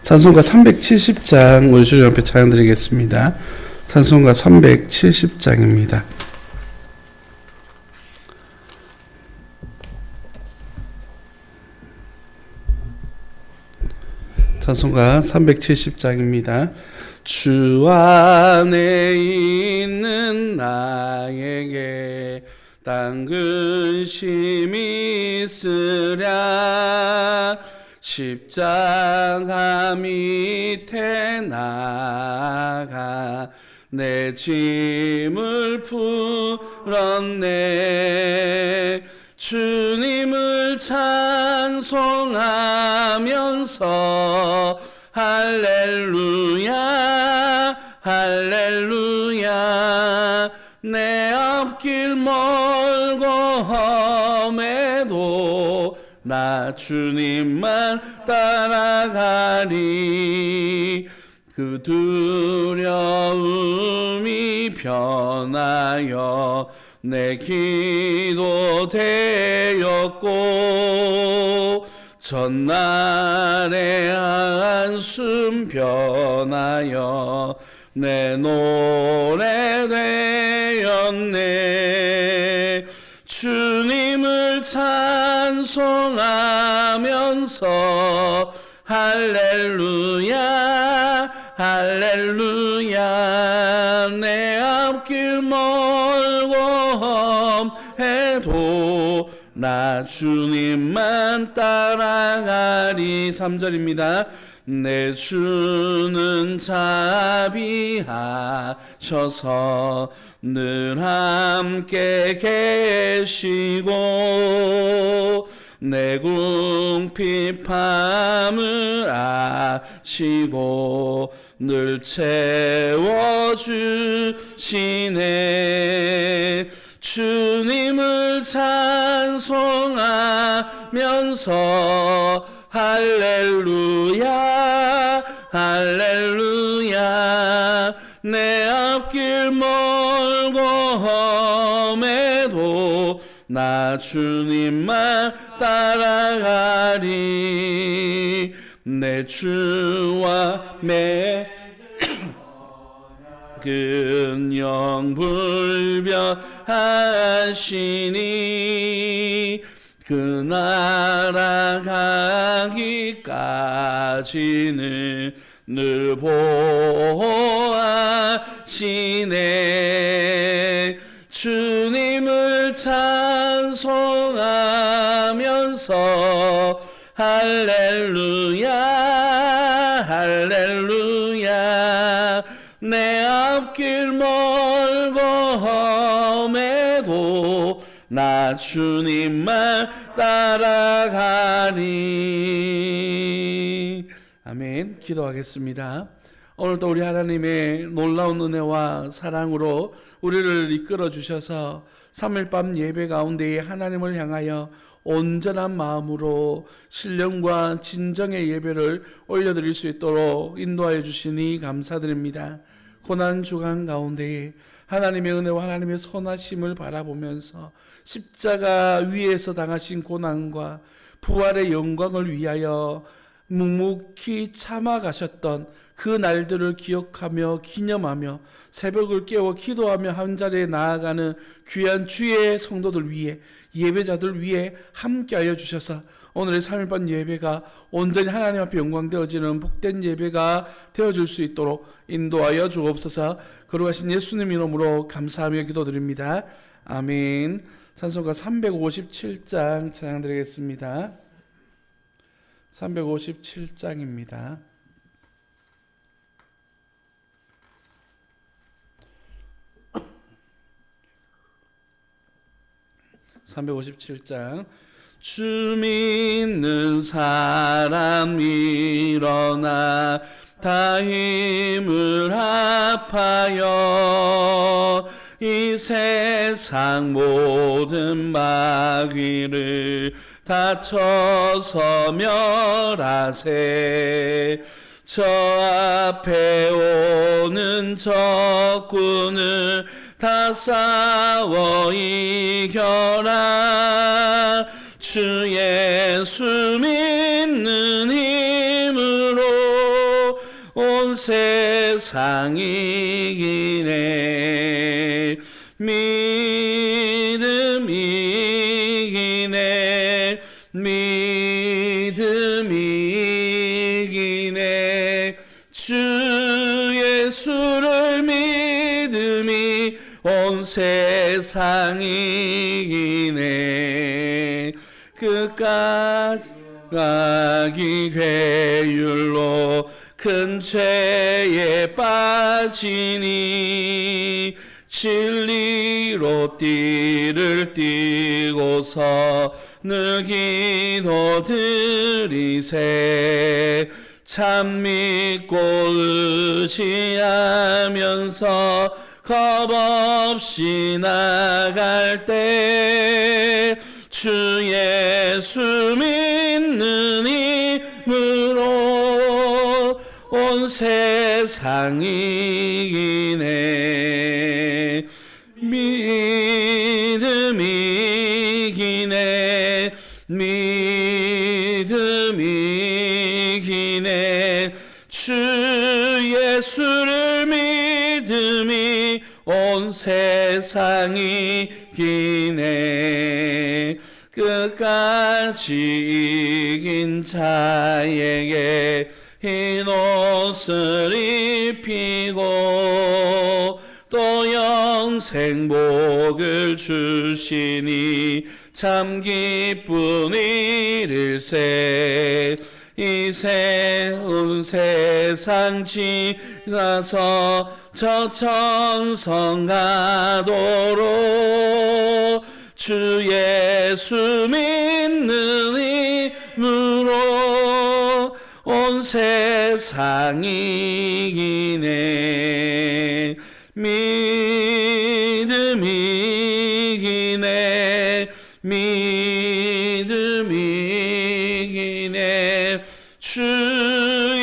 찬송가 370장 우리 주님 앞에 찬양 드리겠습니다. 찬송가 370장입니다. 찬송가 370장입니다. 주 안에 있는 나에게 딴 근심 있으랴. 십자가 밑에 나가 내 짐을 풀었네. 주님을 찬송하면서 할렐루야 할렐루야. 내 앞길 멀고 험해도 나 주님만 따라가리. 그 두려움이 변하여 내 기도 되었고 전날의 한숨 변하여 내 노래 되었네. 주님을 찬송하면서 할렐루야 할렐루야. 내 앞길 멀고 험해도 나 주님만 따라가리. 3절입니다. 내 주는 자비하셔서 늘 함께 계시고 내 궁핍함을 아시고 늘 채워주시네. 주님을 찬송하면서 할렐루야 할렐루야. 내 앞길 멀고 험해도 나 주님만 따라가리. 내 주와 맺은 영불변하시니 그 나라 가기까지는 늘 보호하시네. 주님을 찬송하면서 할렐루야 할렐루야. 내 앞길 멀고 험해도 나 주님만 따라가리. 아멘. 기도하겠습니다. 오늘도 우리 하나님의 놀라운 은혜와 사랑으로 우리를 이끌어 주셔서 3일 밤 예배 가운데에 하나님을 향하여 온전한 마음으로 신령과 진정의 예배를 올려드릴 수 있도록 인도하여 주시니 감사드립니다. 고난 주간 가운데에 하나님의 은혜와 하나님의 선하심을 바라보면서 십자가 위에서 당하신 고난과 부활의 영광을 위하여 묵묵히 참아가셨던 그 날들을 기억하며 기념하며 새벽을 깨워 기도하며 한자리에 나아가는 귀한 주의 성도들 위해 예배자들 위해 함께하여 주셔서 오늘의 3일반 예배가 온전히 하나님 앞에 영광되어지는 복된 예배가 되어줄 수 있도록 인도하여 주옵소서. 거룩하신 예수님 이름으로 감사하며 기도드립니다. 아멘. 찬송가 357장 찬양드리겠습니다. 357장입니다. (357장) 주 믿는 사람 일어나 다 힘을 합하여 이 세상 모든 마귀를 다쳐서 멸하세. 저 앞에 오는 적군을 다 싸워 이겨라. 주 예수 믿는 힘으로 온 세상이 이기네. 믿음이 이기네. 믿음이 이기네. 주 예수를 믿음이 온 세상이 이기네. 끝까지 가기 괴율로 큰 죄에 빠지니 진리로 띠를 띠고서 늘 기도드리세. 참 믿고 의지하면서 겁없이 나갈 때 주 예수 믿는 힘으로 온 세상이 이기네. 믿음이 이기네. 믿음이 이기네. 주 예수를 믿음이 온 세상이 이기네. 끝까지 이긴 자에게 흰 옷을 입히고 또 영생복을 주시니 참 기쁜 일일세. 이 새로운 세상 지나서 저 천성 가도록 주 예수 믿는 힘으로 온 세상이 이기네. 믿음이 이기네. 믿음이 이기네. 주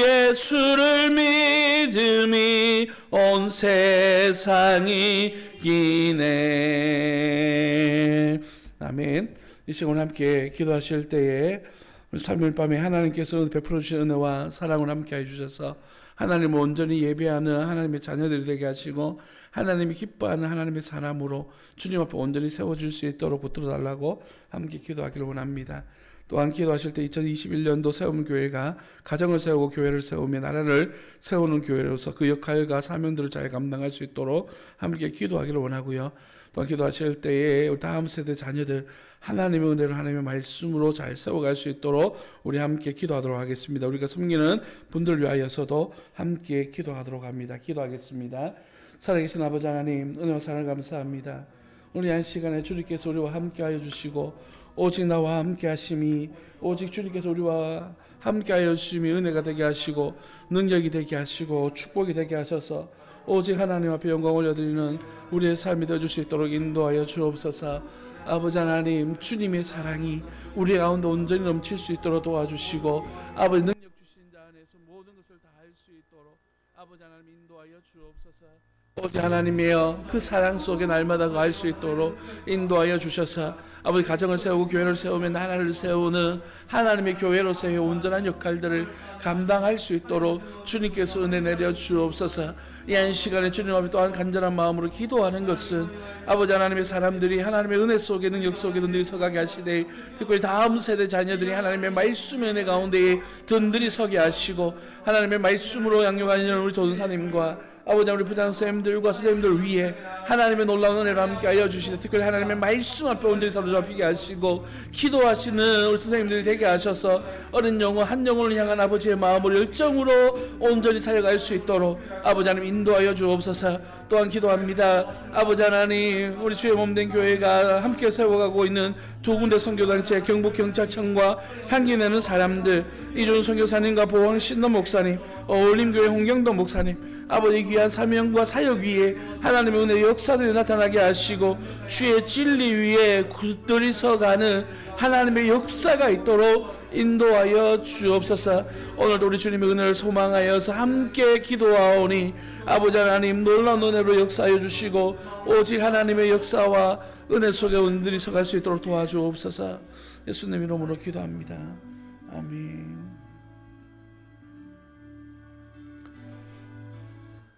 예수를 믿음이 온 세상이 이기네. 아멘. 이 시간 함께 기도하실 때에 3일 밤에 하나님께서 베풀어 주신 은혜와 사랑을 함께 해주셔서 하나님을 온전히 예배하는 하나님의 자녀들이 되게 하시고 하나님이 기뻐하는 하나님의 사람으로 주님 앞에 온전히 세워줄 수 있도록 붙들어 달라고 함께 기도하기를 원합니다. 또한 기도하실 때 2021년도 세우는 교회가 가정을 세우고 교회를 세우며 나라를 세우는 교회로서 그 역할과 사명들을 잘 감당할 수 있도록 함께 기도하기를 원하고요. 또한 기도하실 때에 우리 다음 세대 자녀들 하나님의 은혜로 하나님의 말씀으로 잘 세워갈 수 있도록 우리 함께 기도하도록 하겠습니다. 우리가 섬기는 분들 위하여서도 함께 기도하도록 합니다. 기도하겠습니다. 살아계신 아버지 하나님, 은혜와 사랑을 감사합니다. 오늘 이 시간에 주님께서 우리와 함께하여 주시고 오직 나와 함께하심이 오직 주님께서 우리와 함께하여 주심이 은혜가 되게 하시고 능력이 되게 하시고 축복이 되게 하셔서 오직 하나님 앞에 영광 올려드리는 우리의 삶이 되어줄 수 있도록 인도하여 주옵소서. 아버지 하나님, 주님의 사랑이 우리 가운데 온전히 넘칠 수 있도록 도와주시고 아버지 능력 주신 자 안에서 모든 것을 다 할 수 있도록 아버지 하나님 인도하여 주옵소서. 오직 하나님이여 그 사랑 속에 날마다 갈 수 있도록 인도하여 주셔서 아버지 가정을 세우고 교회를 세우며 나라를 세우는 하나님의 교회로서의 온전한 역할들을 감당할 수 있도록 주님께서 은혜 내려 주옵소서. 이 한 시간에 주님 앞에 또한 간절한 마음으로 기도하는 것은 아버지 하나님의 사람들이 하나님의 은혜 속에 능력 속에 든든히 서가게 하시되 특별히 다음 세대 자녀들이 하나님의 말씀의 은혜 가운데에 든든히 서게 하시고 하나님의 말씀으로 양육하는 우리 전사님과 아버지 우리 부장선생님들과 선생님들 위해 하나님의 놀라운 은혜를 함께 하여 주시되 특별히 하나님의 말씀 앞에 온전히 사로잡히게 하시고 기도하시는 우리 선생님들이 되게 하셔서 어린 영혼 한 영혼을 향한 아버지의 마음을 열정으로 온전히 사역할 수 있도록 아버지 하나님 인도하여 주옵소서. 또한 기도합니다. 아버지 하나님, 우리 주의 몸된 교회가 함께 세워가고 있는 두 군데 선교단체 경북경찰청과 향기 내는 사람들 이준 선교사님과 보왕 신도 목사님, 어울림교회 홍경도 목사님, 아버지 귀한 사명과 사역 위에 하나님의 은혜의 역사들이 나타나게 하시고 주의 진리 위에 굳들이 서가는 하나님의 역사가 있도록 인도하여 주옵소서. 오늘도 우리 주님의 은혜를 소망하여서 함께 기도하오니 아버지 하나님 놀라운 은혜로 역사하여 주시고 오직 하나님의 역사와 은혜 속에 온전히 서갈 수 있도록 도와주옵소서. 예수님 이름으로 기도합니다. 아멘.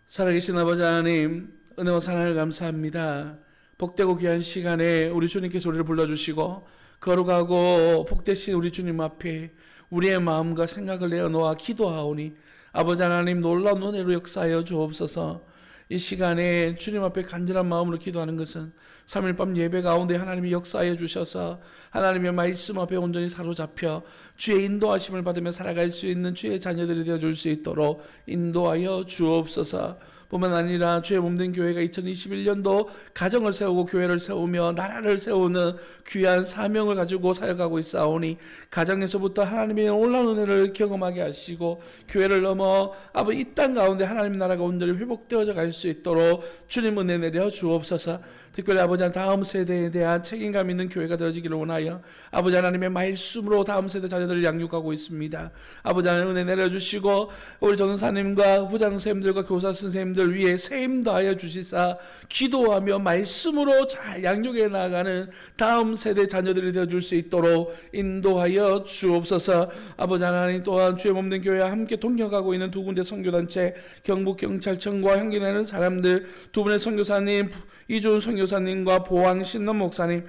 살아계신 아버지 하나님, 은혜와 사랑을 감사합니다. 복되고 귀한 시간에 우리 주님께서 우리를 불러주시고 거룩하고 복되신 우리 주님 앞에 우리의 마음과 생각을 내어놓아 기도하오니 아버지 하나님 놀라운 은혜로 역사하여 주옵소서. 이 시간에 주님 앞에 간절한 마음으로 기도하는 것은 3일 밤 예배 가운데 하나님이 역사하여 주셔서 하나님의 말씀 앞에 온전히 사로잡혀 주의 인도하심을 받으며 살아갈 수 있는 주의 자녀들이 되어줄 수 있도록 인도하여 주옵소서. 뿐만 아니라 주의 몸된 교회가 2021년도 가정을 세우고 교회를 세우며 나라를 세우는 귀한 사명을 가지고 사역하고 있사오니 가정에서부터 하나님의 놀라운 은혜를 경험하게 하시고 교회를 넘어 아버지 이 땅 가운데 하나님 나라가 온전히 회복되어져 갈 수 있도록 주님 은혜 내려 주옵소서. 특별히 아버지 다음 세대에 대한 책임감 있는 교회가 되어지기를 원하여 아버지 하나님의 말씀으로 다음 세대 자녀들을 양육하고 있습니다. 아버지 하나님 은혜 내려주시고 우리 전도사님과 부장선생님들과 교사 선생님들 위해 세임 더하여 주시사 기도하며 말씀으로 잘 양육해 나가는 다음 세대 자녀들이 되어줄 수 있도록 인도하여 주옵소서. 아버지 하나님 또한 주의 몸된 교회와 함께 동역하고 있는 두 군데 선교단체 경북경찰청과 향기나는 사람들 두 분의 선교사님 이준 선교사님과 보왕 신남 목사님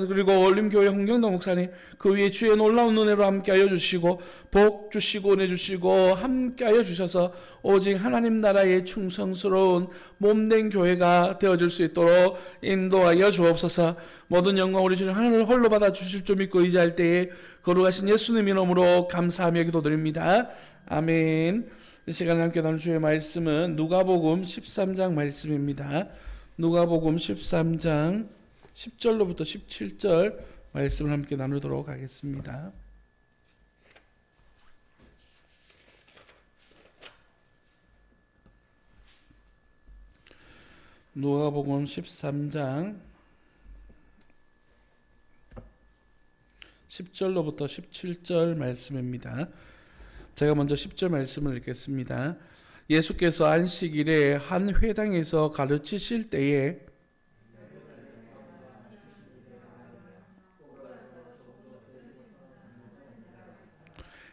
그리고 올림교회 홍경도 목사님 그 위에 주의 놀라운 은혜로 함께하여 주시고 복 주시고 은혜 주시고 함께하여 주셔서 오직 하나님 나라의 충성스러운 몸된 교회가 되어줄 수 있도록 인도하여 주옵소서. 모든 영광 우리 주님 하나님을 홀로 받아 주실 줄 믿고 의지할 때에 거룩하신 예수님 이름으로 감사하며 기도드립니다. 아멘. 이 시간에 함께 나눌 주의 말씀은 누가복음 13장 말씀입니다. 누가복음 13장 10절로부터 17절 말씀을 함께 나누도록 하겠습니다. 누가복음 13장 10절로부터 17절 말씀입니다. 제가 먼저 10절 말씀을 읽겠습니다. 예수께서 안식일에 한 회당에서 가르치실 때에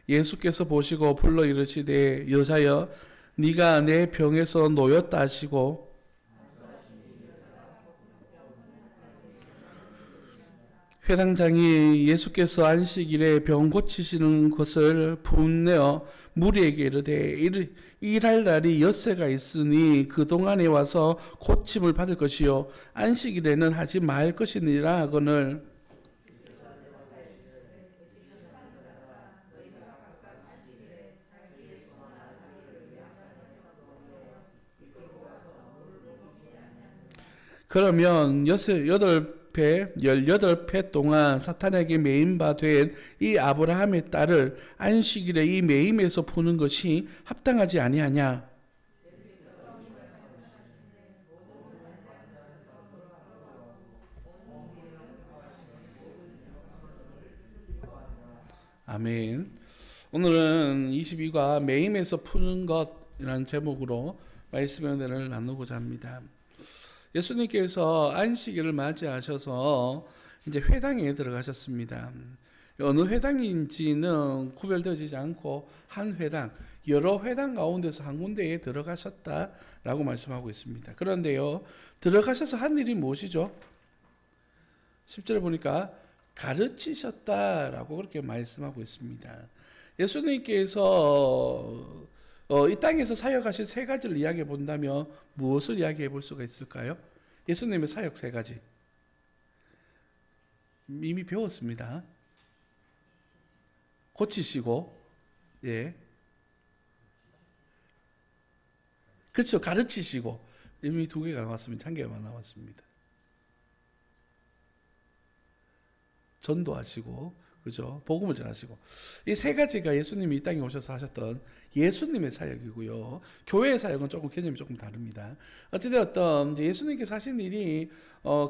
예수께서 보시고 불러 이르시되 여자여 네가 내 병에서 놓였다 하시고 회당장이 예수께서 안식일에 병 고치시는 것을 분내어 무리에게 이르되 일할 날이 엿새가 있으니 그동안에 와서 고침을 받을 것이요 안식일에는 하지 말 것이니라 하거늘 그러면 18배 동안 사탄에게 매임 바 된 이 아브라함의 딸을 안식일에 이 매임에서 푸는 것이 합당하지 아니하냐. 아멘. 오늘은 22과 매임에서 푸는 것이라는 제목으로 말씀의 은혜를 나누고자 합니다. 예수님께서 안식일을 맞이하셔서 이제 회당에 들어가셨습니다. 어느 회당인지는 구별되지 않고 한 회당, 여러 회당 가운데서 한 군데에 들어가셨다라고 말씀하고 있습니다. 그런데요, 들어가셔서 한 일이 무엇이죠? 10절에 보니까 가르치셨다라고 그렇게 말씀하고 있습니다. 예수님께서 이 땅에서 사역하신 세 가지를 이야기해 본다면 무엇을 이야기해 볼 수가 있을까요? 예수님의 사역 세 가지. 이미 배웠습니다. 고치시고, 예. 그렇죠. 가르치시고. 이미 두 개가 나왔습니다. 한 개만 나왔습니다. 전도하시고, 그죠? 복음을 전하시고. 이 세 가지가 예수님이 이 땅에 오셔서 하셨던 예수님의 사역이고요. 교회의 사역은 개념이 조금 다릅니다. 어찌되었든 예수님께서 하신 일이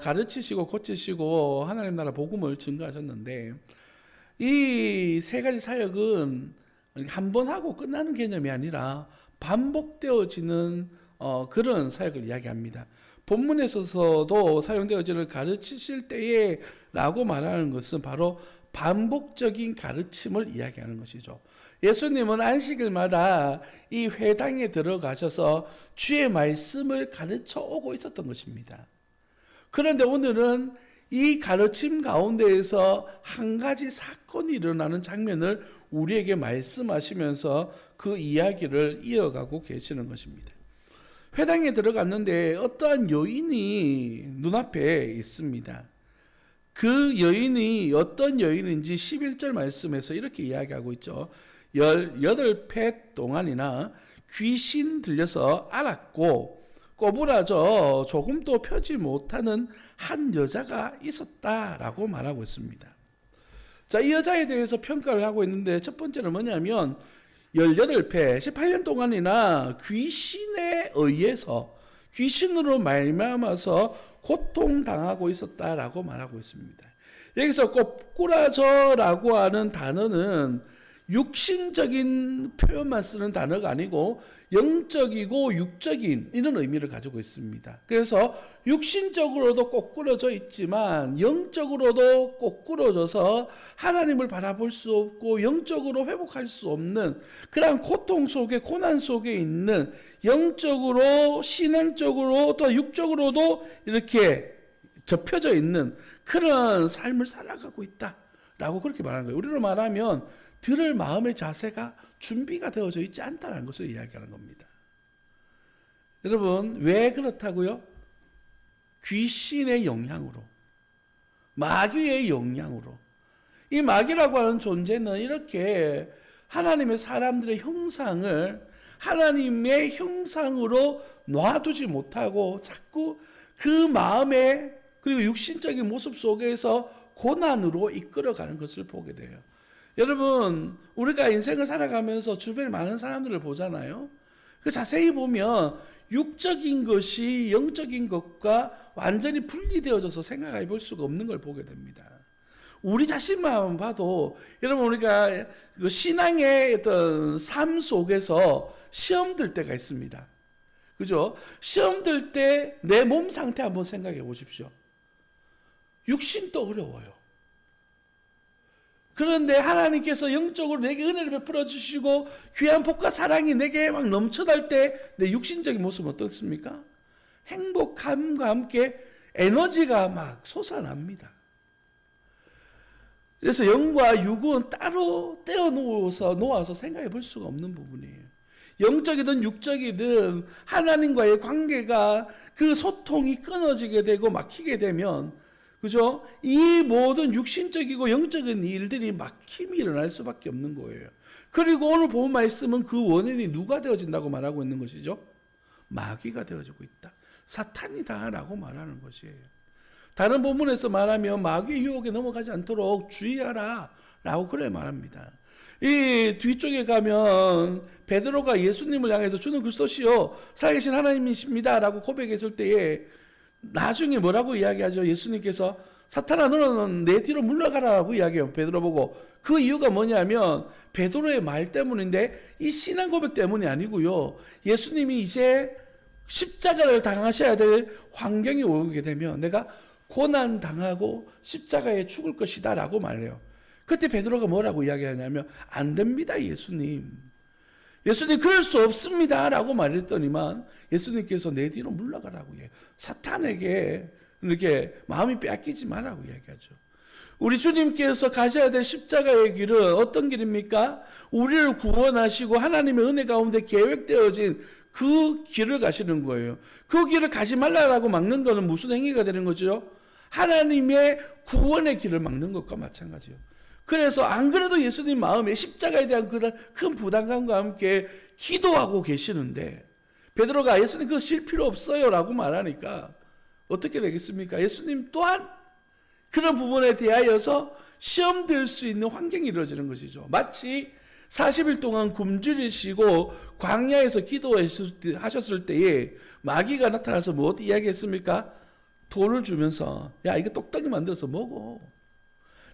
가르치시고 고치시고 하나님 나라 복음을 증거하셨는데 이 세 가지 사역은 한 번 하고 끝나는 개념이 아니라 반복되어지는 그런 사역을 이야기합니다. 본문에서도 사용되어지는 가르치실 때에 라고 말하는 것은 바로 반복적인 가르침을 이야기하는 것이죠. 예수님은 안식일마다 이 회당에 들어가셔서 주의 말씀을 가르쳐 오고 있었던 것입니다. 그런데 오늘은 이 가르침 가운데에서 한 가지 사건이 일어나는 장면을 우리에게 말씀하시면서 그 이야기를 이어가고 계시는 것입니다. 회당에 들어갔는데 어떠한 여인이 눈앞에 있습니다. 그 여인이 어떤 여인인지 11절 말씀에서 이렇게 이야기하고 있죠. 18회 동안이나 귀신 들려서 앓았고 꼬부라져 조금도 펴지 못하는 한 여자가 있었다라고 말하고 있습니다. 자, 이 여자에 대해서 평가를 하고 있는데 첫 번째는 뭐냐면 18회, 18년 동안이나 귀신에 의해서 귀신으로 말미암아서 고통당하고 있었다라고 말하고 있습니다. 여기서 꼬꾸라져라고 하는 단어는 육신적인 표현만 쓰는 단어가 아니고 영적이고 육적인 이런 의미를 가지고 있습니다. 그래서 육신적으로도 꼬꾸라져 있지만 영적으로도 꼬꾸라져서 하나님을 바라볼 수 없고 영적으로 회복할 수 없는 그런 고통 속에 고난 속에 있는 영적으로 신앙적으로 또 육적으로도 이렇게 접혀져 있는 그런 삶을 살아가고 있다라고 그렇게 말하는 거예요. 우리로 말하면 들을 마음의 자세가 준비가 되어져 있지 않다는 것을 이야기하는 겁니다. 여러분, 왜 그렇다고요? 귀신의 영향으로, 마귀의 영향으로. 이 마귀라고 하는 존재는 이렇게 하나님의 사람들의 형상을 하나님의 형상으로 놔두지 못하고 자꾸 그 마음의 그리고 육신적인 모습 속에서 고난으로 이끌어가는 것을 보게 돼요. 여러분, 우리가 인생을 살아가면서 주변에 많은 사람들을 보잖아요. 그 자세히 보면 육적인 것이 영적인 것과 완전히 분리되어져서 생각해 볼 수가 없는 걸 보게 됩니다. 우리 자신만 봐도 여러분, 우리가 신앙의 어떤 삶 속에서 시험 들 때가 있습니다. 그죠? 시험 들 때 내 몸 상태 한번 생각해 보십시오. 육신도 어려워요. 그런데 하나님께서 영적으로 내게 은혜를 베풀어 주시고 귀한 복과 사랑이 내게 막 넘쳐날 때 내 육신적인 모습은 어떻습니까? 행복함과 함께 에너지가 막 솟아납니다. 그래서 영과 육은 따로 떼어 놓아서 생각해 볼 수가 없는 부분이에요. 영적이든 육적이든 하나님과의 관계가 그 소통이 끊어지게 되고 막히게 되면 그죠? 이 모든 육신적이고 영적인 일들이 막힘이 일어날 수밖에 없는 거예요. 그리고 오늘 본 말씀은 그 원인이 누가 되어진다고 말하고 있는 것이죠? 마귀가 되어지고 있다. 사탄이다라고 말하는 것이에요. 다른 본문에서 말하면 마귀의 유혹에 넘어가지 않도록 주의하라 라고 그래 말합니다. 이 뒤쪽에 가면 베드로가 예수님을 향해서 주는 그리스도시요 살아계신 하나님이십니다 라고 고백했을 때에 나중에 뭐라고 이야기하죠? 예수님께서 사탄아 너는 내 뒤로 물러가라고 이야기해요. 베드로 보고. 그 이유가 뭐냐면 베드로의 말 때문인데 이 신앙 고백 때문이 아니고요. 예수님이 이제 십자가를 당하셔야 될 환경이 오게 되면 내가 고난 당하고 십자가에 죽을 것이다 라고 말해요. 그때 베드로가 뭐라고 이야기하냐면 안 됩니다 예수님. 예수님 그럴 수 없습니다 라고 말했더니만 예수님께서 내 뒤로 물러가라고 해요. 사탄에게 이렇게 마음이 빼앗기지 말라고 이야기하죠. 우리 주님께서 가셔야 될 십자가의 길은 어떤 길입니까? 우리를 구원하시고 하나님의 은혜 가운데 계획되어진 그 길을 가시는 거예요. 그 길을 가지 말라라고 막는 것은 무슨 행위가 되는 거죠? 하나님의 구원의 길을 막는 것과 마찬가지예요. 그래서 안 그래도 예수님 마음에 십자가에 대한 큰 부담감과 함께 기도하고 계시는데 베드로가 예수님 그거 실 필요 없어요 라고 말하니까 어떻게 되겠습니까? 예수님 또한 그런 부분에 대하여서 시험 들 수 있는 환경이 이루어지는 것이죠. 마치 40일 동안 굶주리시고 광야에서 기도하셨을 때에 마귀가 나타나서 뭐 이야기했습니까? 돌을 주면서 야 이거 똑딱이 만들어서 먹어.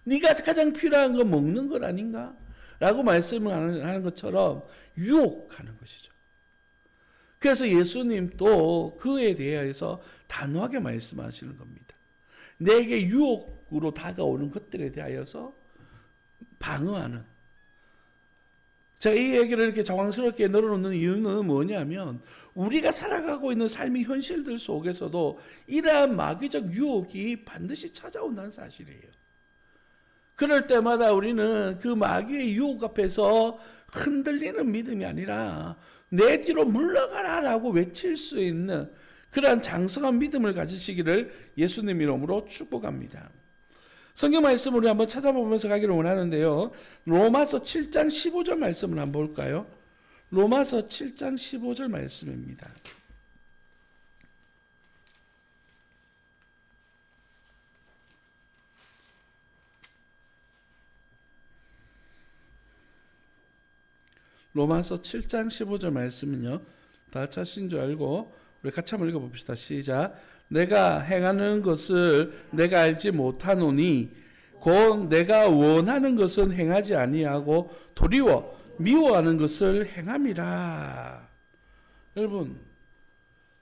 네가 가장 필요한 건 먹는 것 아닌가? 라고 말씀을 하는 것처럼 유혹하는 것이죠. 그래서 예수님도 그에 대해서 단호하게 말씀하시는 겁니다. 내게 유혹으로 다가오는 것들에 대하여서 방어하는. 제가 이 얘기를 이렇게 장황스럽게 늘어놓는 이유는 뭐냐면 우리가 살아가고 있는 삶의 현실들 속에서도 이러한 마귀적 유혹이 반드시 찾아온다는 사실이에요. 그럴 때마다 우리는 그 마귀의 유혹 앞에서 흔들리는 믿음이 아니라 내 뒤로 물러가라라고 외칠 수 있는 그러한 장성한 믿음을 가지시기를 예수님 이름으로 축복합니다. 성경 말씀을 우리 한번 찾아보면서 가기를 원하는데요. 로마서 7장 15절 말씀을 한번 볼까요? 로마서 7장 15절 말씀입니다. 로마서 7장 15절 말씀은요. 다 찾으신 줄 알고 우리 같이 한번 읽어봅시다. 시작. 내가 행하는 것을 내가 알지 못하노니 곧 내가 원하는 것은 행하지 아니하고 도리어 미워하는 것을 행함이라. 여러분,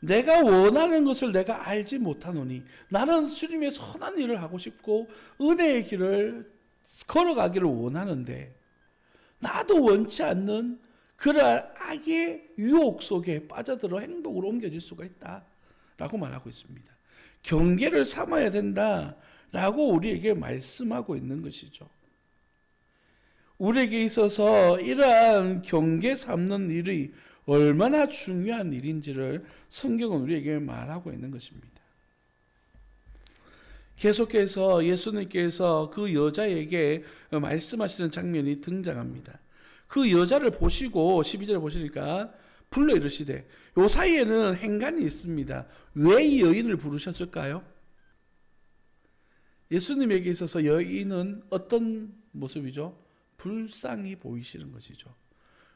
내가 원하는 것을 내가 알지 못하노니 나는 주님의 선한 일을 하고 싶고 은혜의 길을 걸어가기를 원하는데 나도 원치 않는 그러한 악의 유혹 속에 빠져들어 행동으로 옮겨질 수가 있다라고 말하고 있습니다. 경계를 삼아야 된다라고 우리에게 말씀하고 있는 것이죠. 우리에게 있어서 이러한 경계 삼는 일이 얼마나 중요한 일인지를 성경은 우리에게 말하고 있는 것입니다. 계속해서 예수님께서 그 여자에게 말씀하시는 장면이 등장합니다. 그 여자를 보시고 12절에 보시니까 불러 이르시되, 요 사이에는 행간이 있습니다. 왜 이 여인을 부르셨을까요? 예수님에게 있어서 여인은 어떤 모습이죠? 불쌍히 보이시는 것이죠.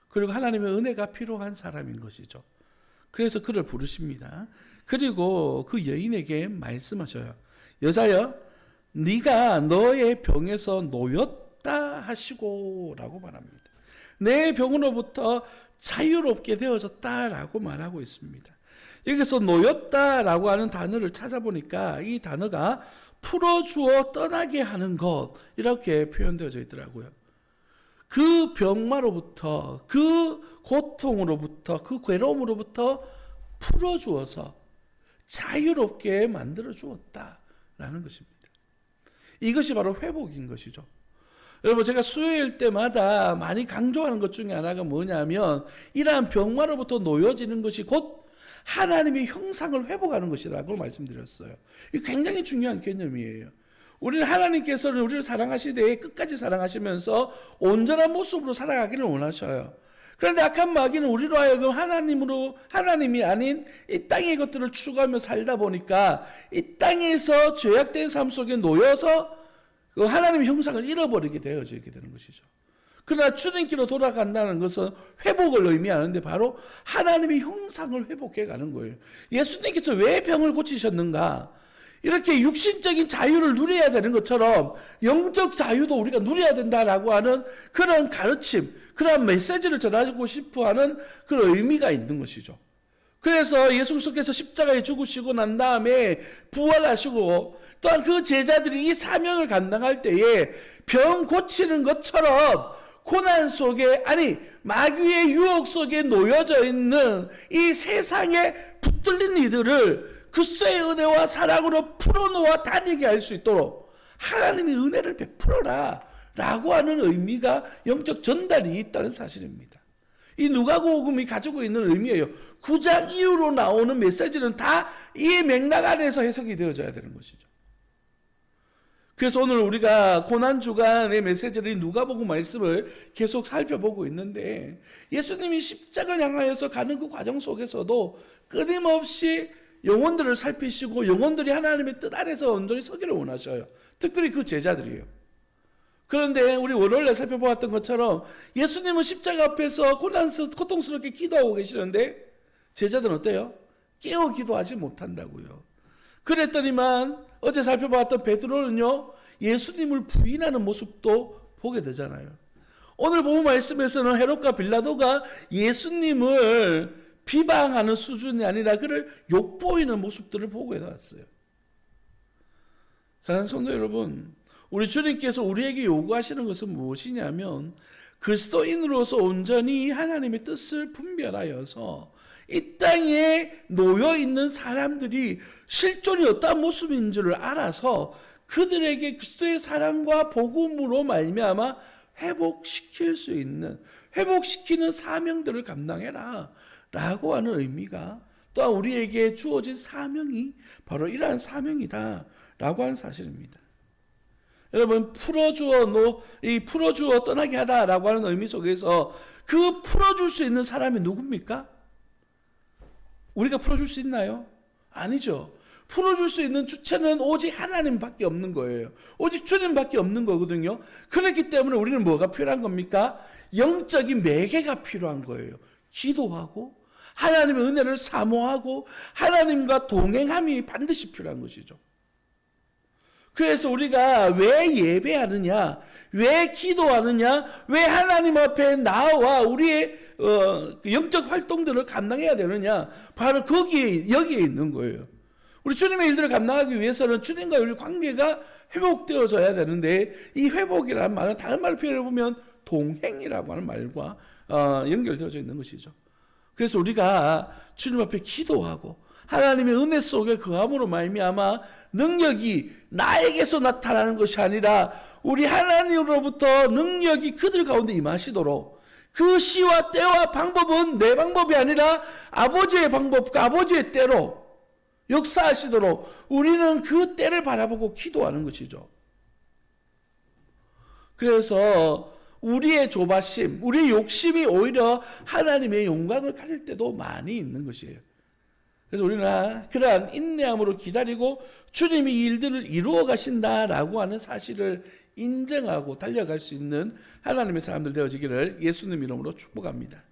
그리고 하나님의 은혜가 필요한 사람인 것이죠. 그래서 그를 부르십니다. 그리고 그 여인에게 말씀하셔요. 여자여, 네가 너의 병에서 놓였다 하시고 라고 말합니다. 내 병으로부터 자유롭게 되어졌다라고 말하고 있습니다. 여기서 놓였다라고 하는 단어를 찾아보니까 이 단어가 풀어주어 떠나게 하는 것, 이렇게 표현되어져 있더라고요. 그 병마로부터, 그 고통으로부터, 그 괴로움으로부터 풀어주어서 자유롭게 만들어 주었다라는 것입니다. 이것이 바로 회복인 것이죠. 여러분, 제가 수요일 때마다 많이 강조하는 것 중에 하나가 뭐냐면 이러한 병마로부터 놓여지는 것이 곧 하나님의 형상을 회복하는 것이라고 말씀드렸어요. 이게 굉장히 중요한 개념이에요. 우리는 하나님께서는 우리를 사랑하시되 끝까지 사랑하시면서 온전한 모습으로 살아가기를 원하셔요. 그런데 악한 마귀는 우리로 하여금 하나님이 아닌 이 땅의 것들을 추구하며 살다 보니까 이 땅에서 죄악된 삶 속에 놓여서 그 하나님의 형상을 잃어버리게 되어지게 되는 것이죠. 그러나 주님께로 돌아간다는 것은 회복을 의미하는데 바로 하나님의 형상을 회복해 가는 거예요. 예수님께서 왜 병을 고치셨는가? 이렇게 육신적인 자유를 누려야 되는 것처럼 영적 자유도 우리가 누려야 된다라고 하는 그런 가르침, 그런 메시지를 전하고 싶어하는 그런 의미가 있는 것이죠. 그래서 예수 그리스도께서 십자가에 죽으시고 난 다음에 부활하시고 또한 그 제자들이 이 사명을 감당할 때에 병 고치는 것처럼 고난 속에, 아니 마귀의 유혹 속에 놓여져 있는 이 세상에 붙들린 이들을 그리스도의 은혜와 사랑으로 풀어놓아 다니게 할 수 있도록 하나님의 은혜를 베풀어라 라고 하는 의미가 영적 전달이 있다는 사실입니다. 이 누가복음이 가지고 있는 의미예요. 9장 이후로 나오는 메시지는 다 이 맥락 안에서 해석이 되어져야 되는 것이죠. 그래서 오늘 우리가 고난주간의 메시지를 누가복음 말씀을 계속 살펴보고 있는데 예수님이 십자가를 향하여서 가는 그 과정 속에서도 끊임없이 영혼들을 살피시고 영혼들이 하나님의 뜻 안에서 온전히 서기를 원하셔요. 특별히 그 제자들이에요. 그런데 우리 월요일에 살펴보았던 것처럼 예수님은 십자가 앞에서 고통스럽게 기도하고 계시는데 제자들은 어때요? 깨어 기도하지 못한다고요. 그랬더니만 어제 살펴봤던 베드로는요, 예수님을 부인하는 모습도 보게 되잖아요. 오늘 본문 말씀에서는 헤롯과 빌라도가 예수님을 비방하는 수준이 아니라 그를 욕보이는 모습들을 보고 해왔어요. 사랑하는 성도 여러분, 우리 주님께서 우리에게 요구하시는 것은 무엇이냐면 그리스도인으로서 온전히 하나님의 뜻을 분별하여서 이 땅에 놓여 있는 사람들이 실존이 어떠한 모습인 줄을 알아서 그들에게 그리스도의 사랑과 복음으로 말미암아 회복시킬 수 있는, 회복시키는 사명들을 감당해라 라고 하는 의미가, 또한 우리에게 주어진 사명이 바로 이러한 사명이다 라고 하는 사실입니다. 여러분, 풀어주어 떠나게 하다라고 하는 의미 속에서 그 풀어줄 수 있는 사람이 누굽니까? 우리가 풀어줄 수 있나요? 아니죠. 풀어줄 수 있는 주체는 오직 하나님밖에 없는 거예요. 오직 주님밖에 없는 거거든요. 그렇기 때문에 우리는 뭐가 필요한 겁니까? 영적인 매개가 필요한 거예요. 기도하고 하나님의 은혜를 사모하고 하나님과 동행함이 반드시 필요한 것이죠. 그래서 우리가 왜 예배하느냐, 왜 기도하느냐, 왜 하나님 앞에 나와 우리의 영적 활동들을 감당해야 되느냐, 바로 여기에 있는 거예요. 우리 주님의 일들을 감당하기 위해서는 주님과 우리 관계가 회복되어져야 되는데, 이 회복이라는 말은 다른 말로 표현해 보면 동행이라고 하는 말과 연결되어져 있는 것이죠. 그래서 우리가 주님 앞에 기도하고 하나님의 은혜 속에 거함으로 말미암아 능력이 나에게서 나타나는 것이 아니라 우리 하나님으로부터 능력이 그들 가운데 임하시도록, 그 시와 때와 방법은 내 방법이 아니라 아버지의 방법과 아버지의 때로 역사하시도록 우리는 그 때를 바라보고 기도하는 것이죠. 그래서 우리의 조바심, 우리의 욕심이 오히려 하나님의 영광을 가릴 때도 많이 있는 것이에요. 그래서 우리는 그러한 인내함으로 기다리고 주님이 이 일들을 이루어 가신다라고 하는 사실을 인정하고 달려갈 수 있는 하나님의 사람들 되어지기를 예수님 이름으로 축복합니다.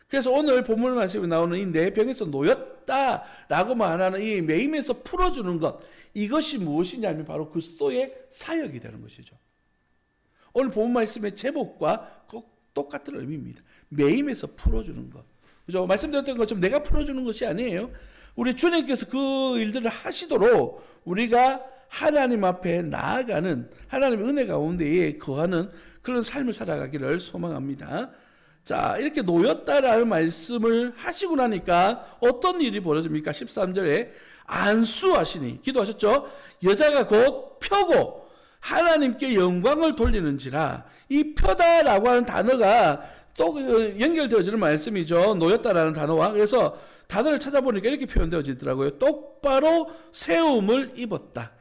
그래서 오늘 본문 말씀에 나오는 이 내 병에서 놓였다라고 말하는 이 매임에서 풀어주는 것, 이것이 무엇이냐면 바로 그리스도의 사역이 되는 것이죠. 오늘 본문 말씀의 제목과 똑같은 의미입니다. 매임에서 풀어주는 것. 그죠? 말씀드렸던 것처럼 내가 풀어주는 것이 아니에요. 우리 주님께서 그 일들을 하시도록 우리가 하나님 앞에 나아가는, 하나님의 은혜 가운데에 거하는 그런 삶을 살아가기를 소망합니다. 자, 이렇게 놓였다라는 말씀을 하시고 나니까 어떤 일이 벌어집니까? 13절에 안수하시니, 기도하셨죠? 여자가 곧 펴고 하나님께 영광을 돌리는지라. 이 펴다라고 하는 단어가 또 연결되어지는 말씀이죠. 놓였다라는 단어와. 그래서 단어를 찾아보니까 이렇게 표현되어지더라고요. 똑바로 세움을 입었다.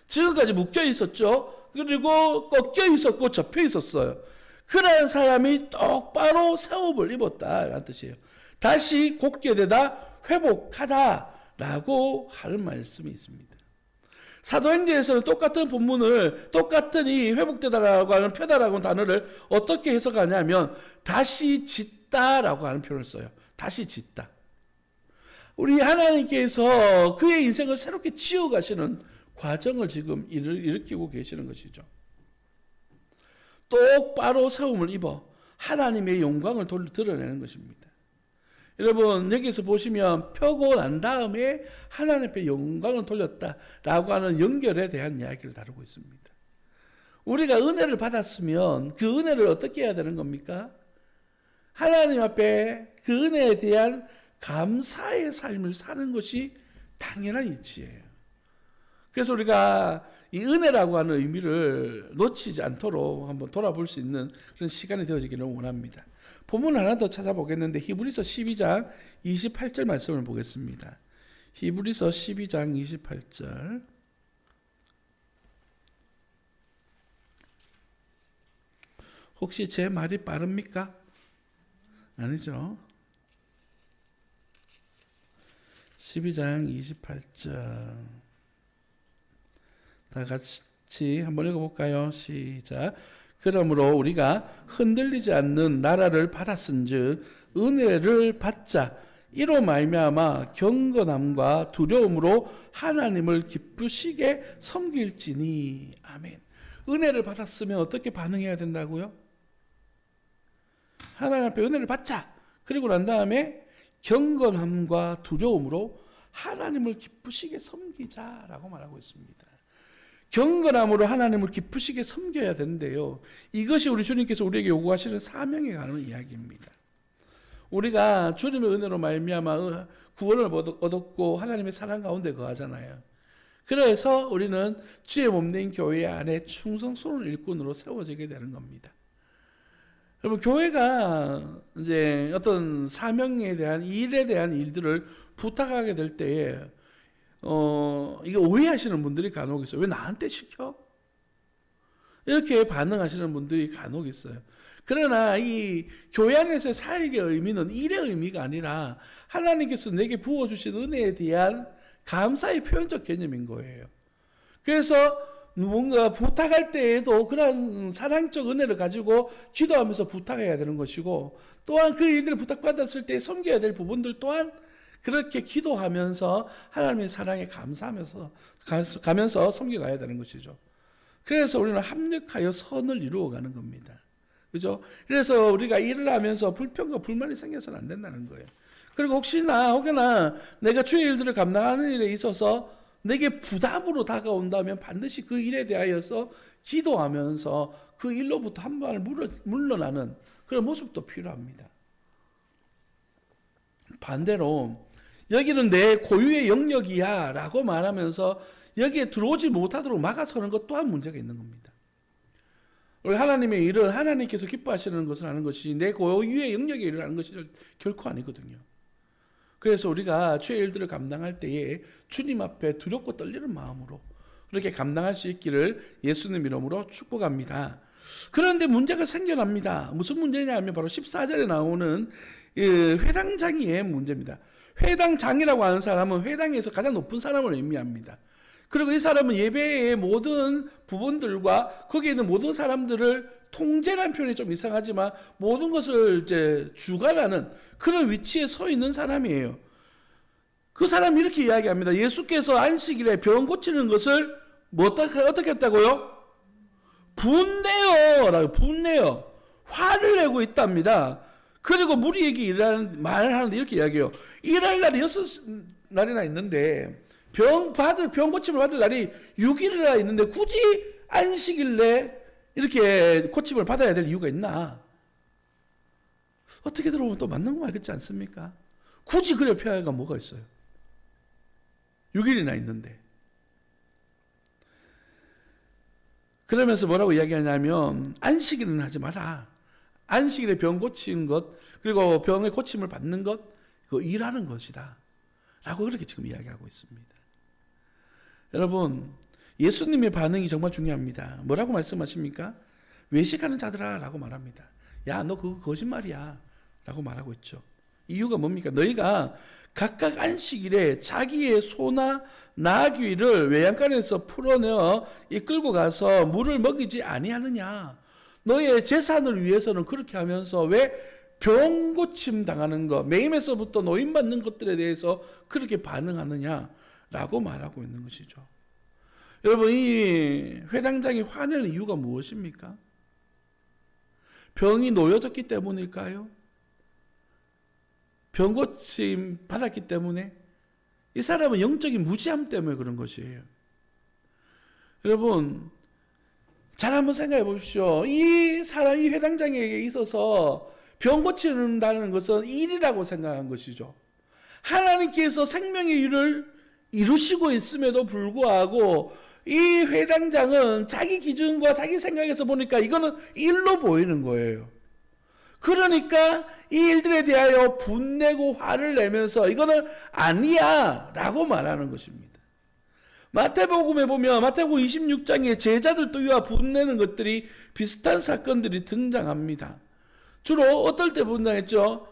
지금까지 묶여 있었죠. 그리고 꺾여 있었고 접혀 있었어요. 그러한 사람이 똑바로 세움을 입었다라는 뜻이에요. 다시 곧게 되다 회복하다라고 하는 말씀이 있습니다. 사도행전에서는 똑같은 본문을, 똑같은 이 회복되다라고 하는 펴다라고 하는 단어를 어떻게 해석하냐면 다시 짓다라고 하는 표현을 써요. 다시 짓다. 우리 하나님께서 그의 인생을 새롭게 지어가시는 과정을 지금 일으키고 계시는 것이죠. 똑바로 세움을 입어 하나님의 영광을 드러내는 것입니다. 여러분, 여기서 보시면 펴고 난 다음에 하나님 앞에 영광을 돌렸다라고 하는 연결에 대한 이야기를 다루고 있습니다. 우리가 은혜를 받았으면 그 은혜를 어떻게 해야 되는 겁니까? 하나님 앞에 그 은혜에 대한 감사의 삶을 사는 것이 당연한 이치예요. 그래서 우리가 이 은혜라고 하는 의미를 놓치지 않도록 한번 돌아볼 수 있는 그런 시간이 되어지기를 원합니다. 본문 하나 더 찾아보겠는데 히브리서 12장 28절 말씀을 보겠습니다. 히브리서 12장 28절. 혹시 제 말이 빠릅니까? 아니죠. 12장 28절. 다 같이 한번 읽어볼까요? 시작. 그러므로 우리가 흔들리지 않는 나라를 받았은즉 은혜를 받자. 이로 말미암아 경건함과 두려움으로 하나님을 기쁘시게 섬길지니. 아멘. 은혜를 받았으면 어떻게 반응해야 된다고요? 하나님 앞에 은혜를 받자. 그리고 난 다음에 경건함과 두려움으로 하나님을 기쁘시게 섬기자라고 말하고 있습니다. 경건함으로 하나님을 기쁘시게 섬겨야 되는데요. 이것이 우리 주님께서 우리에게 요구하시는 사명에 관한 이야기입니다. 우리가 주님의 은혜로 말미암아 구원을 얻었고 하나님의 사랑 가운데 거하잖아요. 그래서 우리는 주의 몸된 교회 안에 충성스러운 일꾼으로 세워지게 되는 겁니다. 여러분, 교회가 이제 어떤 사명에 대한 일에 대한 일들을 부탁하게 될 때에 이게 오해하시는 분들이 간혹 있어요. 왜 나한테 시켜? 이렇게 반응하시는 분들이 간혹 있어요. 그러나 이 교회 안에서의 사역의 의미는 일의 의미가 아니라 하나님께서 내게 부어주신 은혜에 대한 감사의 표현적 개념인 거예요. 그래서 뭔가 부탁할 때에도 그런 사랑적 은혜를 가지고 기도하면서 부탁해야 되는 것이고, 또한 그 일들을 부탁받았을 때 섬겨야 될 부분들 또한 그렇게 기도하면서 하나님의 사랑에 감사하면서 가면서 섬겨가야 되는 것이죠. 그래서 우리는 합력하여 선을 이루어가는 겁니다. 그죠? 그래서 우리가 일을 하면서 불평과 불만이 생겨서는 안 된다는 거예요. 그리고 혹여나 내가 주의 일들을 감당하는 일에 있어서 내게 부담으로 다가온다면 반드시 그 일에 대하여서 기도하면서 그 일로부터 한 발을 물러나는 그런 모습도 필요합니다. 반대로 여기는 내 고유의 영역이야 라고 말하면서 여기에 들어오지 못하도록 막아서는 것 또한 문제가 있는 겁니다. 우리 하나님의 일은 하나님께서 기뻐하시는 것을 하는 것이 내 고유의 영역의 일을 하는 것이 결코 아니거든요. 그래서 우리가 주의 일들을 감당할 때에 주님 앞에 두렵고 떨리는 마음으로 그렇게 감당할 수 있기를 예수님 이름으로 축복합니다. 그런데 문제가 생겨납니다. 무슨 문제냐 하면 바로 14절에 나오는 회당장이의 문제입니다. 회당장이라고 하는 사람은 회당에서 가장 높은 사람을 의미합니다. 그리고 이 사람은 예배의 모든 부분들과 거기에 있는 모든 사람들을 통제라는 표현이 좀 이상하지만 모든 것을 이제 주관하는 그런 위치에 서 있는 사람이에요. 그 사람이 이렇게 이야기합니다. 예수께서 안식일에 병 고치는 것을 어떻게 했다고요? 분내요. 화를 내고 있답니다. 그리고 무리에게 말을 하는데 이렇게 이야기해요. 일할 날이 6날이나 있는데 병 고침을 받을 날이 6일이나 있는데 굳이 안식일 내 이렇게 고침을 받아야 될 이유가 있나? 어떻게 들어보면 또 맞는 거 같지 않습니까? 굳이 그래 펴야가 뭐가 있어요? 6일이나 있는데. 그러면서 뭐라고 이야기하냐면 안식일은 하지 마라. 안식일에 병 고친 것 그리고 병의 고침을 받는 것 그거 일하는 것이다 라고 그렇게 지금 이야기하고 있습니다. 여러분, 예수님의 반응이 정말 중요합니다. 뭐라고 말씀하십니까? 외식하는 자들아 라고 말합니다. 야, 너 그거 거짓말이야 라고 말하고 있죠. 이유가 뭡니까? 너희가 각각 안식일에 자기의 소나 나귀를 외양간에서 풀어내어 이끌고 가서 물을 먹이지 아니하느냐. 너의 재산을 위해서는 그렇게 하면서 왜 병 고침 당하는 것, 매임에서부터 노임받는 것들에 대해서 그렇게 반응하느냐라고 말하고 있는 것이죠. 여러분, 이 회당장이 화내는 이유가 무엇입니까? 병이 놓여졌기 때문일까요? 병 고침 받았기 때문에? 이 사람은 영적인 무지함 때문에 그런 것이에요. 여러분, 잘 한번 생각해 보십시오. 이 회당장에게 있어서 병 고친다는 것은 일이라고 생각한 것이죠. 하나님께서 생명의 일을 이루시고 있음에도 불구하고 이 회당장은 자기 기준과 자기 생각에서 보니까 이거는 일로 보이는 거예요. 그러니까 이 일들에 대하여 분내고 화를 내면서 이거는 아니야 라고 말하는 것입니다. 마태복음에 보면 마태복음 26장에 제자들 또이와 분내는 것들이 비슷한 사건들이 등장합니다. 주로 어떨 때 등장했죠?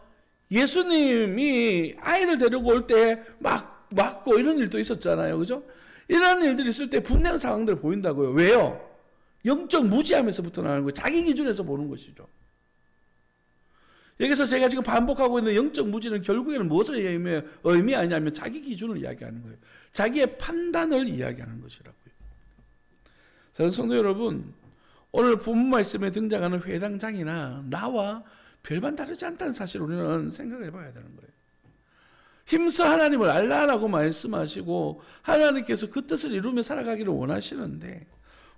예수님이 아이를 데리고 올 때 막 맞고 이런 일도 있었잖아요. 그죠? 이런 일들이 있을 때 분내는 상황들을 보인다고요. 왜요? 영적 무지함에서부터 나오는 거예요. 자기 기준에서 보는 것이죠. 여기서 제가 지금 반복하고 있는 영적 무지는 결국에는 무엇을 의미하냐면 자기 기준을 이야기하는 거예요. 자기의 판단을 이야기하는 것이라고요. 사랑하는 성도 여러분, 오늘 본문 말씀에 등장하는 회당장이나 나와 별반 다르지 않다는 사실을 우리는 생각을 해봐야 되는 거예요. 힘써 하나님을 알라라고 말씀하시고 하나님께서 그 뜻을 이루며 살아가기를 원하시는데,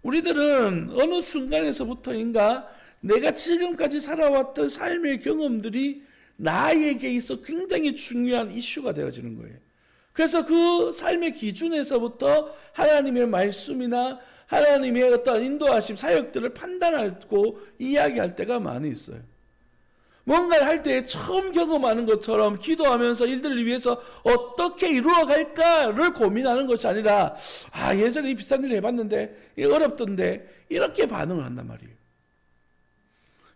우리들은 어느 순간에서부터인가 내가 지금까지 살아왔던 삶의 경험들이 나에게 있어 굉장히 중요한 이슈가 되어지는 거예요. 그래서 그 삶의 기준에서부터 하나님의 말씀이나 하나님의 어떤 인도하심, 사역들을 판단하고 이야기할 때가 많이 있어요. 뭔가를 할 때 처음 경험하는 것처럼 기도하면서 일들을 위해서 어떻게 이루어갈까를 고민하는 것이 아니라, 예전에 이 비슷한 일을 해봤는데 이게 어렵던데, 이렇게 반응을 한단 말이에요.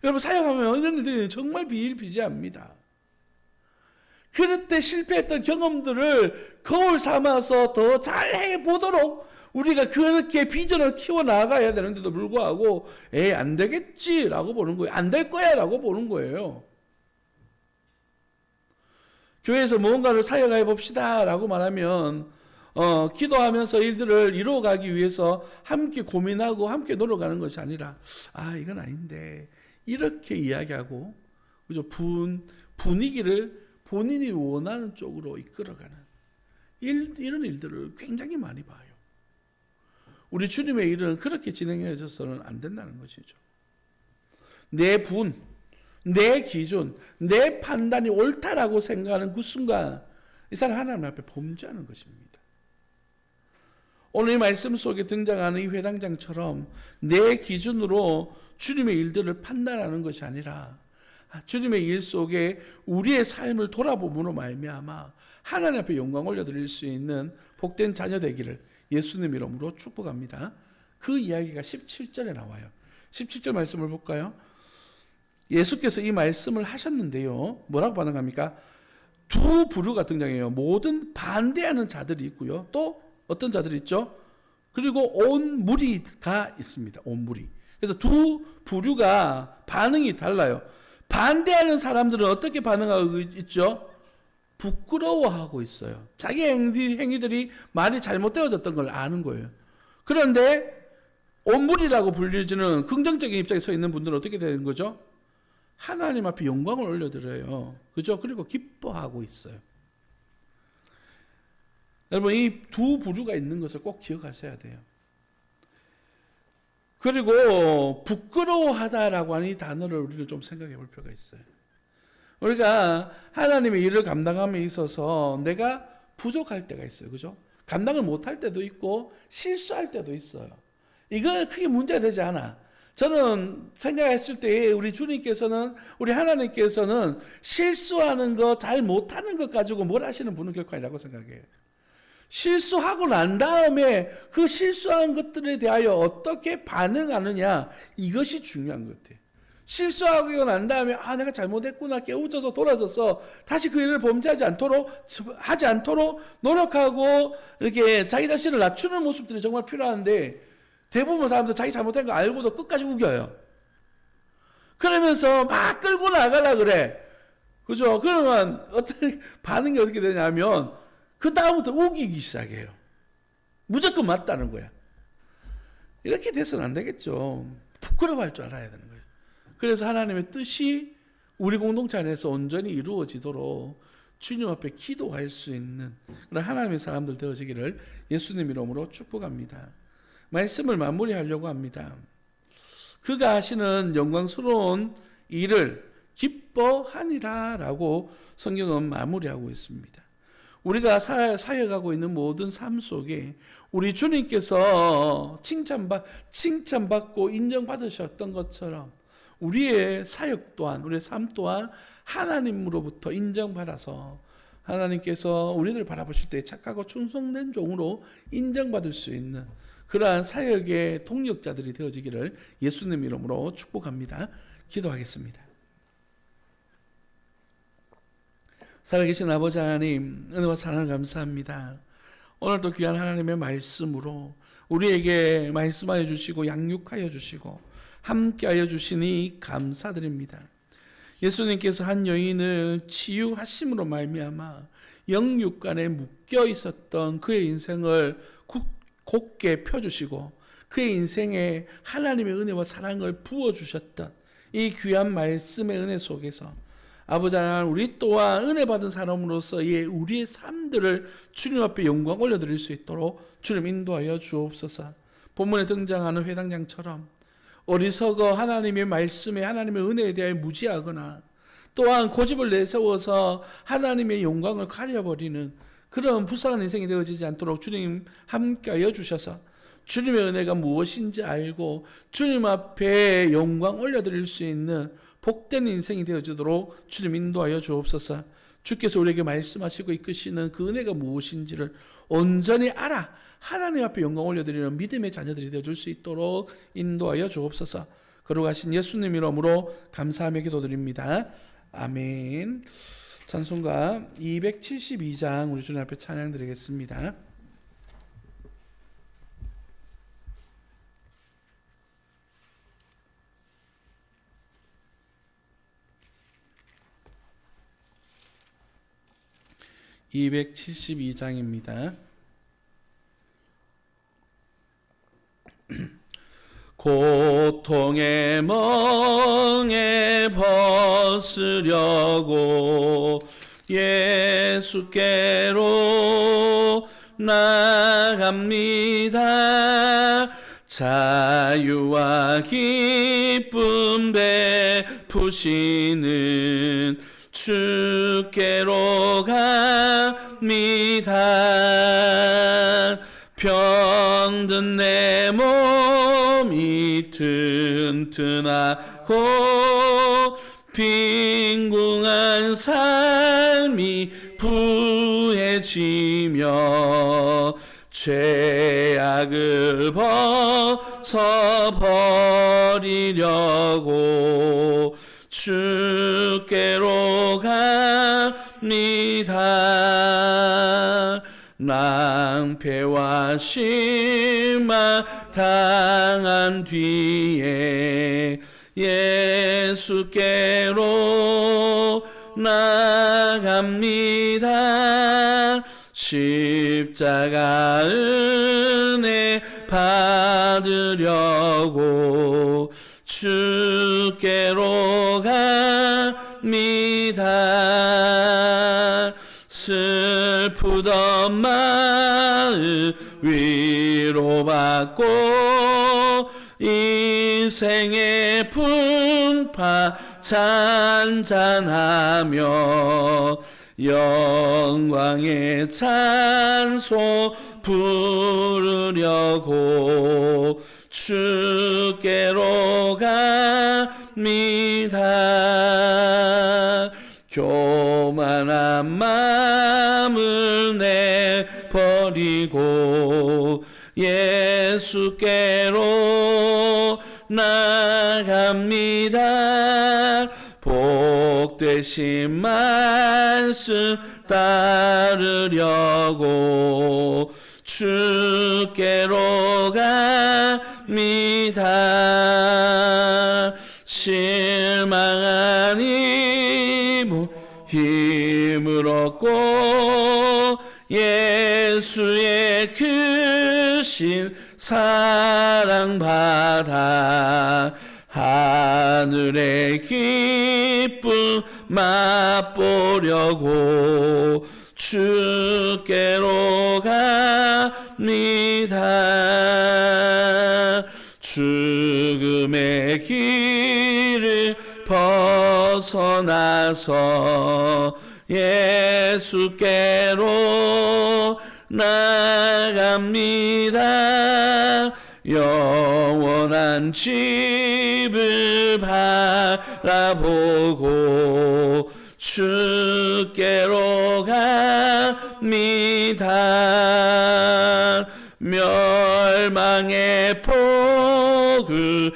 여러분, 사역하면 이런 일들이 정말 비일비재합니다. 그럴 때 실패했던 경험들을 거울 삼아서 더 잘해보도록 우리가 그렇게 비전을 키워나가야 되는데도 불구하고 안 되겠지라고 보는 거예요. 안 될 거야 라고 보는 거예요. 교회에서 무언가를 사역해 봅시다 라고 말하면 기도하면서 일들을 이루어가기 위해서 함께 고민하고 함께 노력하는 것이 아니라, 이건 아닌데 이렇게 이야기하고, 그죠? 분위기를 본인이 원하는 쪽으로 이끌어가는 이런 일들을 굉장히 많이 봐요. 우리 주님의 일은 그렇게 진행해져서는 안 된다는 것이죠. 내 내 기준, 내 판단이 옳다라고 생각하는 그 순간 이 사람 하나님 앞에 범죄하는 것입니다. 오늘 이 말씀 속에 등장하는 이 회당장처럼 내 기준으로 주님의 일들을 판단하는 것이 아니라 주님의 일 속에 우리의 삶을 돌아봄으로 말미암아 하나님 앞에 영광 올려드릴 수 있는 복된 자녀 되기를 예수님 이름으로 축복합니다. 그 이야기가 17절에 나와요. 17절 말씀을 볼까요? 예수께서 이 말씀을 하셨는데요, 뭐라고 반응합니까? 두 부류가 등장해요. 모든 반대하는 자들이 있고요, 또 어떤 자들이 있죠? 그리고 온 무리가 있습니다. 온 무리. 그래서 두 부류가 반응이 달라요. 반대하는 사람들은 어떻게 반응하고 있죠? 부끄러워하고 있어요. 자기 행위들이 많이 잘못되어졌던 걸 아는 거예요. 그런데 온물이라고 불리지는 긍정적인 입장에 서 있는 분들은 어떻게 되는 거죠? 하나님 앞에 영광을 올려드려요. 그죠? 그리고 기뻐하고 있어요. 여러분, 이 두 부류가 있는 것을 꼭 기억하셔야 돼요. 그리고 부끄러워하다라고 하는 이 단어를 우리는 좀 생각해 볼 필요가 있어요. 우리가 하나님의 일을 감당함에 있어서 내가 부족할 때가 있어요. 그죠? 감당을 못할 때도 있고 실수할 때도 있어요. 이건 크게 문제가 되지 않아. 저는 생각했을 때 우리 주님께서는, 우리 하나님께서는 실수하는 거, 잘 못하는 것 가지고 뭘 하시는 분은 결코 아니라고 생각해요. 실수하고 난 다음에 그 실수한 것들에 대하여 어떻게 반응하느냐, 이것이 중요한 것 같아요. 실수하고 난 다음에 내가 잘못했구나 깨우쳐서 돌아서서 다시 그 일을 범죄하지 않도록 노력하고 이렇게 자기 자신을 낮추는 모습들이 정말 필요한데, 대부분 사람들 자기 잘못한 거 알고도 끝까지 우겨요. 그러면서 막 끌고 나가라 그래. 그죠? 그러면 반응이 어떻게 되냐면 그 다음부터 우기기 시작해요. 무조건 맞다는 거야. 이렇게 돼서는 안 되겠죠. 부끄러워할 줄 알아야 되는 거예요. 그래서 하나님의 뜻이 우리 공동체 안에서 온전히 이루어지도록 주님 앞에 기도할 수 있는 그런 하나님의 사람들 되어지기를 예수님 이름으로 축복합니다. 말씀을 마무리하려고 합니다. 그가 하시는 영광스러운 일을 기뻐하니라 라고 성경은 마무리하고 있습니다. 우리가 사역하고 있는 모든 삶 속에 우리 주님께서 칭찬받고 인정받으셨던 것처럼 우리의 사역 또한, 우리의 삶 또한 하나님으로부터 인정받아서 하나님께서 우리들을 바라보실 때 착하고 충성된 종으로 인정받을 수 있는 그러한 사역의 동력자들이 되어지기를 예수님 이름으로 축복합니다. 기도하겠습니다. 살아계신 아버지 하나님, 은혜와 사랑을 감사합니다. 오늘도 귀한 하나님의 말씀으로 우리에게 말씀하여 주시고 양육하여 주시고 함께하여 주시니 감사드립니다. 예수님께서 한 여인을 치유하심으로 말미암아 영육간에 묶여 있었던 그의 인생을 곧게 펴주시고 그의 인생에 하나님의 은혜와 사랑을 부어주셨던 이 귀한 말씀의 은혜 속에서 아버지 하나님, 우리 또한 은혜 받은 사람으로서 우리의 삶들을 주님 앞에 영광 올려드릴 수 있도록 주님 인도하여 주옵소서. 본문에 등장하는 회당장처럼 어리석어 하나님의 말씀에, 하나님의 은혜에 대해 무지하거나 또한 고집을 내세워서 하나님의 영광을 가려버리는 그런 불쌍한 인생이 되어지지 않도록 주님 함께하여 주셔서 주님의 은혜가 무엇인지 알고 주님 앞에 영광 올려드릴 수 있는 복된 인생이 되어지도록 주님 인도하여 주옵소서. 주께서 우리에게 말씀하시고 이끄시는 그 은혜가 무엇인지를 온전히 알아 하나님 앞에 영광 올려드리는 믿음의 자녀들이 되어줄 수 있도록 인도하여 주옵소서. 거룩하신 예수님 이름으로 감사하며 기도드립니다. 아멘. 찬송가 272장 우리 주님 앞에 찬양 드리겠습니다. (272장입니다) 고통의 멍에 벗으려고 예수께로 나갑니다. 자유와 기쁨 베푸시는 주께로 갑니다. 병든 내 몸이 튼튼하고 빈궁한 삶이 부해지며 죄악을 벗어버리려고 주께로 갑니다. 낭패와 실망 당한 뒤에 예수께로 나갑니다. 십자가 은혜 받으려고 주께로 갑니다. 슬프던 마음 위로받고 인생의 풍파 잔잔하며 영광의 찬송 부르려고 주께로 갑니다. 교만한 마음을 내버리고 예수께로 나갑니다. 복되신 말씀 따르려고 주께로 갑니다. 실망한 힘을 얻고 예수의 크신 사랑 받아 하늘의 기쁨 맛보려고 주께로 갑니다. 죽음의 길을 벗어나서 예수께로 나갑니다. 영원한 집을 바라보고 주께로 갑니다. 멸망의 복을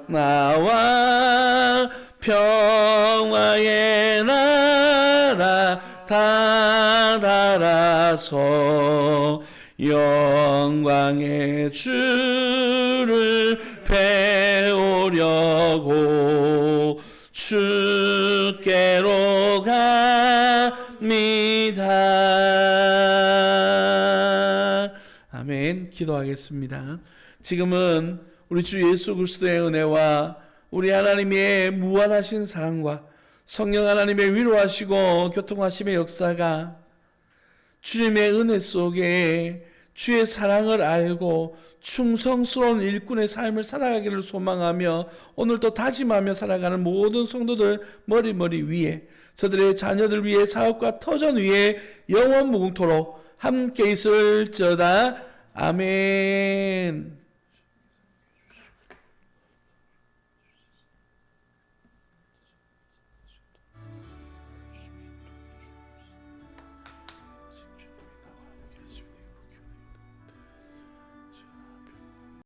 나와 평화의 나라 다다라서 영광의 주를 배우려고 주께로 갑니다. 아멘. 기도하겠습니다. 지금은 우리 주 예수 그리스도의 은혜와 우리 하나님의 무한하신 사랑과 성령 하나님의 위로하시고 교통하심의 역사가 주님의 은혜 속에 주의 사랑을 알고 충성스러운 일꾼의 삶을 살아가기를 소망하며 오늘도 다짐하며 살아가는 모든 성도들 머리 위에 저들의 자녀들 위에 사업과 터전 위에 영원 무궁토록 함께 있을지어다. 아멘.